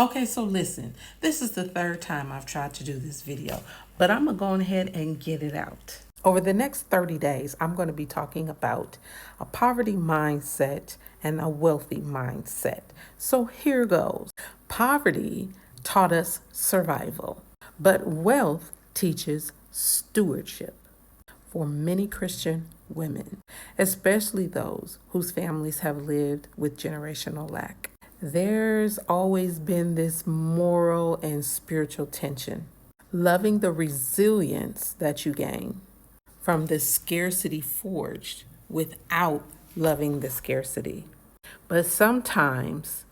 Okay, so listen, this is the third time I've tried to do this video, but I'm going to go ahead and get it out. Over the next 30 days, I'm going to be talking about a poverty mindset and a wealthy mindset. So here goes. Poverty taught us survival, but wealth teaches stewardship for many Christian women, especially those whose families have lived with generational lack. There's always been this moral and spiritual tension. Loving the resilience that you gain from the scarcity forged without loving the scarcity. But sometimes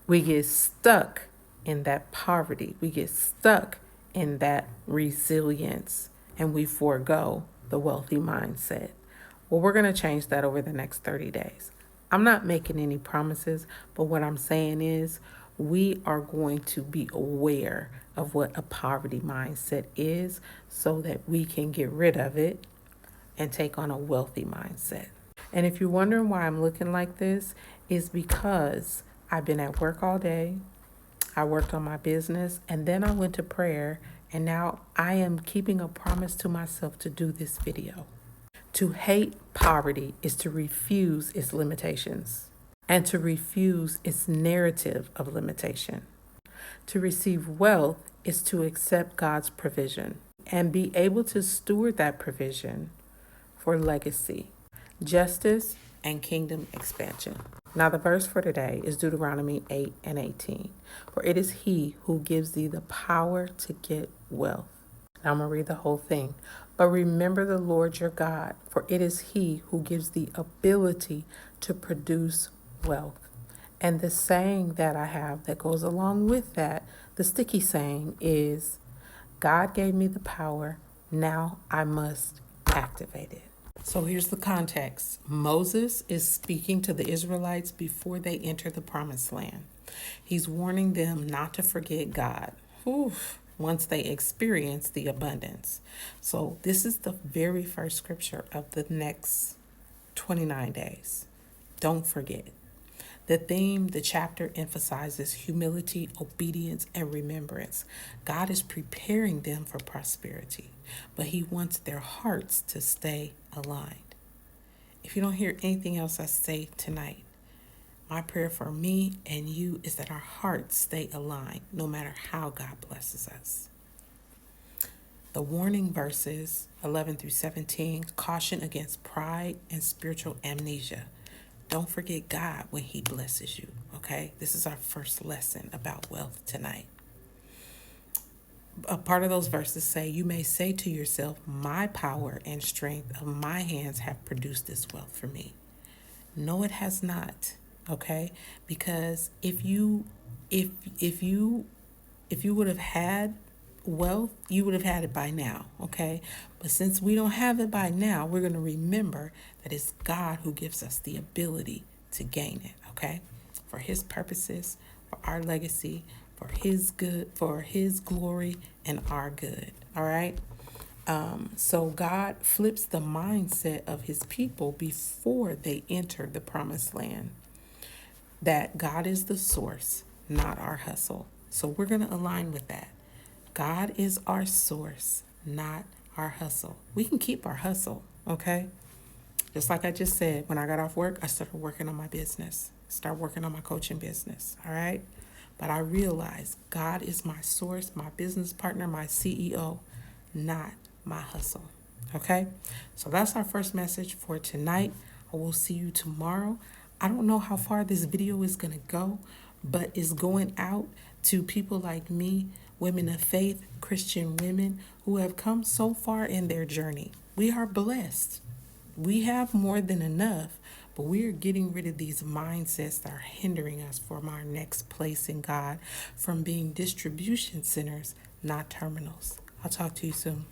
we get stuck in that poverty. We get stuck in that resilience and we forego the wealthy mindset. Well, we're going to change that over the next 30 days. I'm not making any promises, but what I'm saying is we are going to be aware of what a poverty mindset is so that we can get rid of it and take on a wealthy mindset. And if you're wondering why I'm looking like this, is because I've been at work all day. I worked on my business and then I went to prayer, and now I am keeping a promise to myself to do this video. To hate poverty is to refuse its limitations and to refuse its narrative of limitation. To receive wealth is to accept God's provision and be able to steward that provision for legacy, justice, and kingdom expansion. Now the verse for today is Deuteronomy 8:18. For it is he who gives thee the power to get wealth. Now I'm going to read the whole thing. But remember the Lord your God, for it is he who gives the ability to produce wealth. And the saying that I have that goes along with that, the sticky saying is, God gave me the power, now I must activate it. So here's the context. Moses is speaking to the Israelites before they enter the promised land. He's warning them not to forget God. Once they experience the abundance. So this is the very first scripture of the next 29 days. Don't forget. The theme, the chapter emphasizes humility, obedience, and remembrance. God is preparing them for prosperity, but he wants their hearts to stay aligned. If you don't hear anything else I say tonight, my prayer for me and you is that our hearts stay aligned no matter how God blesses us. The warning verses 11 through 17 caution against pride and spiritual amnesia. Don't forget God when he blesses you, okay? This is our first lesson about wealth tonight. A part of those verses say, you may say to yourself, my power and strength of my hands have produced this wealth for me. No, it has not. Okay, because if you would have had wealth, you would have had it by now. Okay, but since we don't have it by now, we're going to remember that it's God who gives us the ability to gain it. Okay, for his purposes, for our legacy, for his good, for his glory and our good. All right. So God flips the mindset of his people before they enter the promised land. That God is the source, not our hustle. So we're going to align with that. God is our source, not our hustle. We can keep our hustle, okay? Just like I just said, when I got off work, I started working on my business. Start working on my coaching business, all right? But I realized God is my source, my business partner, my CEO, not my hustle, okay? So that's our first message for tonight. I will see you tomorrow. I don't know how far this video is going to go, but it's going out to people like me, women of faith, Christian women who have come so far in their journey. We are blessed. We have more than enough, but we are getting rid of these mindsets that are hindering us from our next place in God, from being distribution centers, not terminals. I'll talk to you soon.